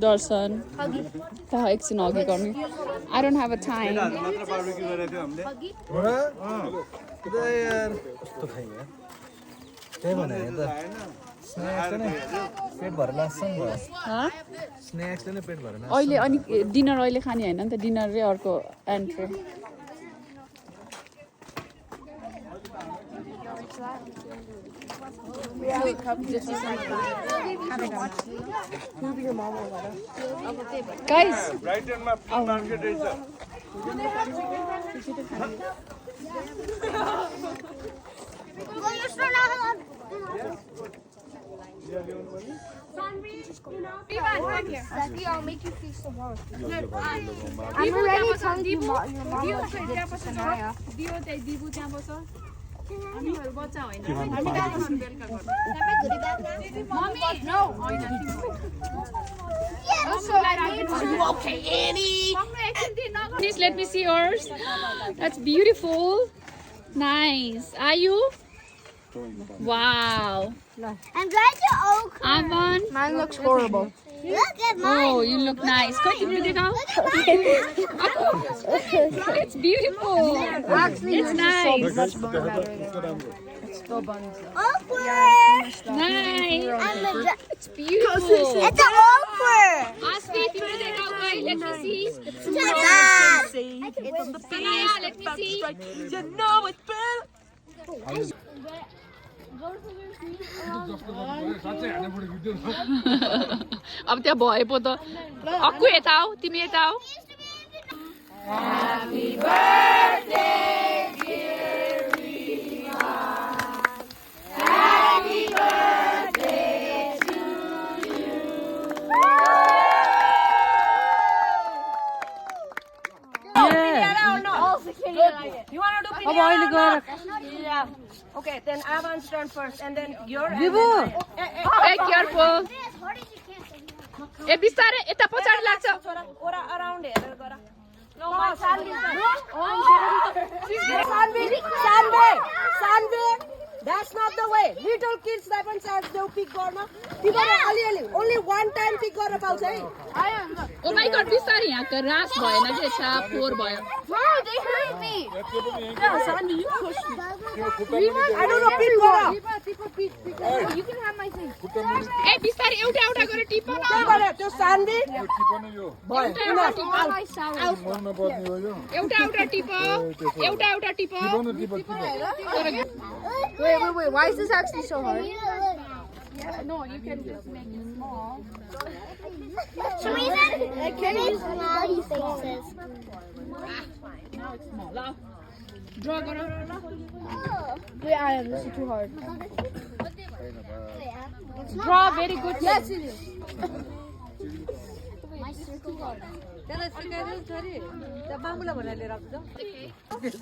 दर्शन एकछिन अघि गर्नु I don't have a time अहिले अनि डिनर अहिले खाने होइन नि त डिनर र अर्को entry Guys, right in my market is I'll make you feast tomorrow. I'm already telling you your mom what you did to Sanaya. Mommy, no. Are you okay, Annie? Please let me see yours. That's beautiful. Nice. Are you? Wow. I'm trying to oak. Aman. Mine looks horrible. Look at mine. Oh, you look nice. Go to the It's beautiful. Actually, It's nice. much more better than it's still buns. Nice. It's beautiful. It's an okra. Ask me if you want to take out. Let me see. Sanaya, let me see. You know it's better. अब त्यहाँ भए पो त अक्कु यता आऊ तिमी यता आऊ Happy birthday dear Rima Happy birthday to you You want to do pinata? Yeah. Okay, then Avan's turn first, and then your. Be careful ए बिस्तारै यता पछाडी लाग्छ Ora around it. No, Sanvi, that's not the way. Little kids haven't said they'll pick gorma. Only one time pick gorma paus hai. Oh my God बिस्तारै यहाँ रास भएन के छ फोर भयो No, they hurt me. Yeah, Sanvi, you push me. I don't know, pick gorma. You can have my thing. ए बिस्तारै एउटा एउटा गरेर टिप न त्यो Sanvi. एउटा एउटा tip Wait. Why is this actually so hard? No, you can just make it small. Shemina, can you use smiley faces? Now it's small. Now, draw गर Wait, Adam, this is too hard. Draw very good. Yes, it is.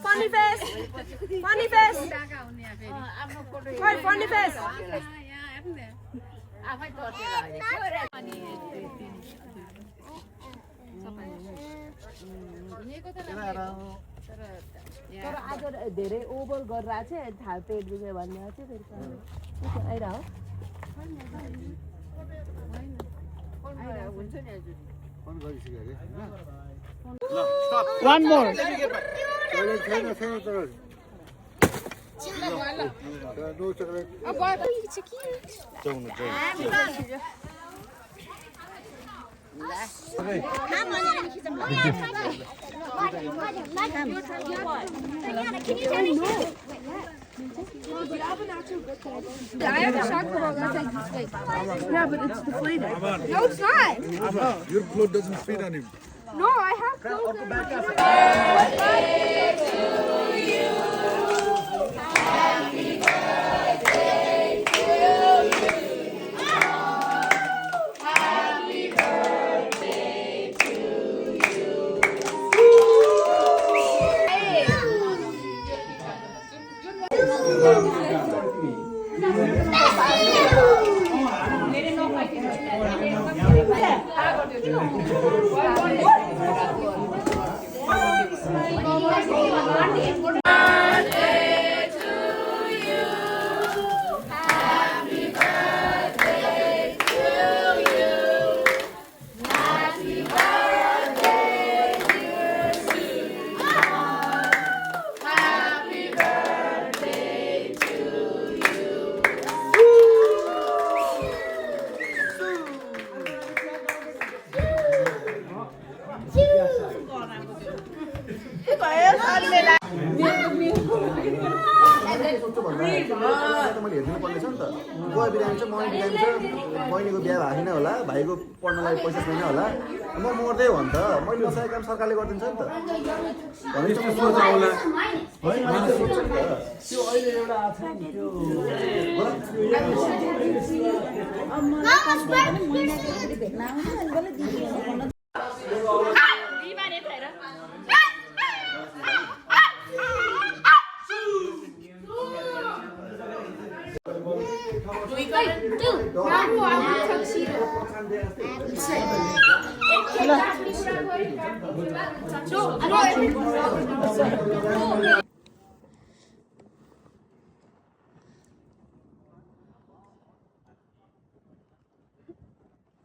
Funny face. Funny face. Why funny face? तर आज धेरै over गरिरहेको छ थाहा पेट दुखे भन्ने चाहिँ फेरि आइरह One more. I have a shock about that. Yeah, but it's deflated. No, it's not. Your clothes doesn't fit on him. No, I have clothes. Birthday त मैले हेर्नु पर्ने छ नि त गोवा बिरामी छ मम्मी बिरामी छ बहिनीको बिहा भएको छैन होला भाइको पढ्नलाई पैसा छैन होला म मर्दै हो नि त मैले सबै काम सरकारले गरिदिन्छ नि त यस्तो सोच आउला त्यो अहिले एउटा आछ नि त्यो बिमारी भएर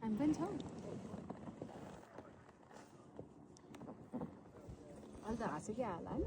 हामी पनि छौँ अहिले त हाँसेकै हाल होइन